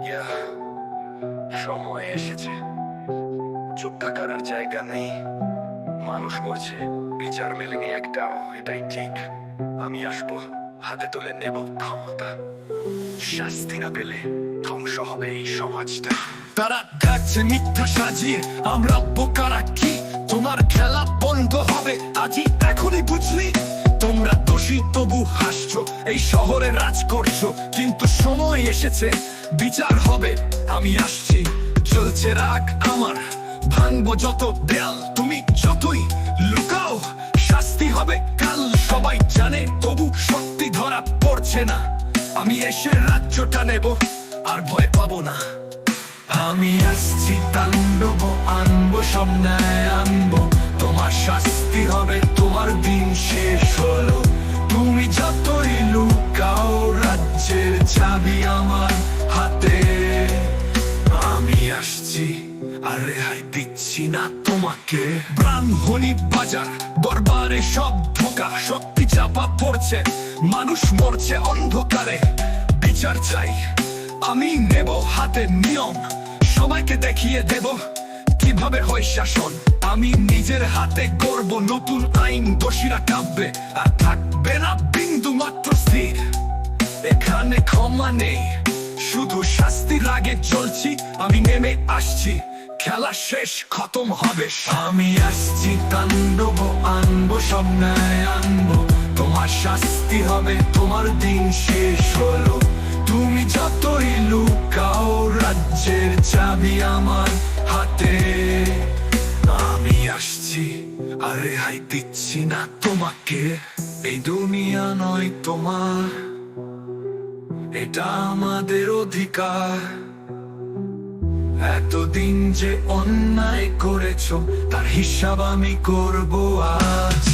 ইয়া, সময় এসেছে। চুপ থাকার আর জায়গা নেই। মানুষ মরছে, বিচার মেলেনি একটাও, এটাই ঠিক। আমি আসবো, হাতে তুলে নেব ক্ষমতা। শাস্তি না পেলে ধ্বংস হবে এই সমাজটা। তারা গাছে মিথ্যা সাজিয়ে, আমরা বোকারা কি? তোমার খেলা বন্ধ হবে আজই, এখনই বুঝলি? তোমরা দোষী তবু হাসছো, এই শহরে রাজ করছো, কিন্তু সময় এসেছে, বিচার হবে। আমি আসছি, চলছে রাগ আমার, ভাঙবো যত দেয়াল, তুমি যতই লুকাও শাস্তি হবে কাল। সবাই জানে তবু সত্যি ধরা পড়ছে না। আমি এসে রাজ্যটা নেব, আর ভয় পাবো না। আমি আসছি, তাণ্ডব আনবো, সব ন্যায় আনবো। তোমার শাস্তি হবে, তোমার দিন শেষ হলো। তুমি যতই লুকাও, রাজ্যের চাবি আমার হাতে। আমি আসছি, আর রেহাই দিচ্ছি না তোমাকে। ব্রাহ্মণী বাজার দরবারে সব ধোঁকা, শক্তি চাপা পড়ছে, মানুষ মরছে অন্ধকারে। বিচার চাই, আমি নেব হাতে নিয়ম, সবাইকে দেখিয়ে দেব কিভাবে হয় শাসন। আমি নিজের হাতে গড়ব নতুন আইন, দোষীরা কাঁপবে আর থাকবে না বিন্দু মাত্র স্থির। এখানে ক্ষমা নেই, শুধু শাস্তির আগে চলছি। আমি নেমে আসছি, খেলা শেষ, খতম হবে। আমি আসছি, তাণ্ডব আনবো, সব ন্যায় আনবো। তোমার শাস্তি হবে, তোমার দিন শেষ হলো। তুমি যতই লুকাও, রাজ্যের চাবি আমার হাতে। আমি আসছি, আর রেহাই দিচ্ছি না তোমাকে। এই দুনিয়া নয় তোমার, এটা আমাদের অধিকার। এতদিন যে অন্যায় করেছো, তার হিসাব আমি করব আজ।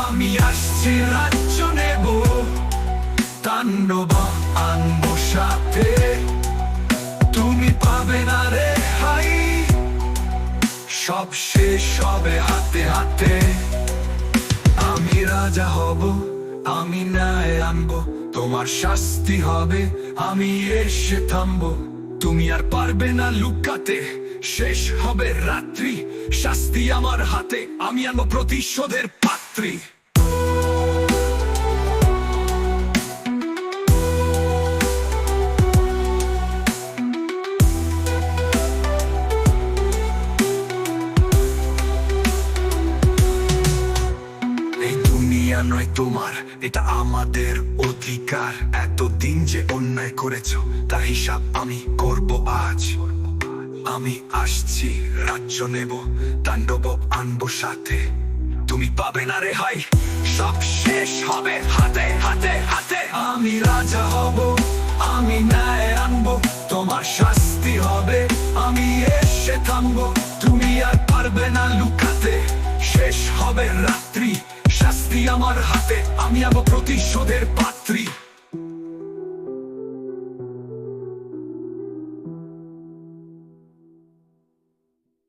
আমি আসছি, রাজ্য নেব, তাণ্ডব আনবো সাথে। তুমি পাবে না রেহাই, সব শেষ হবে হাতে হাতে। আমি রাজা হব, আমি ন্যায় আনবো, তোমার শাস্তি হবে, আমি এসে থামবো। তুমি আর পারবে না লুকাতে, শেষ হবে রাত্রি, শাস্তি আমার হাতে, আমি আনবো প্রতিশোধের পাত্রী। এই দুনিয়া নয় তোমার, এটা আমাদের অধিকার। এতদিন যে অন্যায় করেছো, তার হিসাব আমি করব আজ। আমি আসছি, রাজ্য নেব, তাণ্ডব আনবো সাথে। তুমি পাবে না রেহাই, সব শেষ হবে হাতে হাতে হাতে। আমি রাজা হব, আমি ন্যায় আনবো, তোমার শাস্তি হবে, আমি এসে থামবো। তুমি আর পারবে না লুকাতে, শেষ হবে রাত্রি, শাস্তি আমার হাতে, আমি আবো প্রতিশোধের পাত্রী।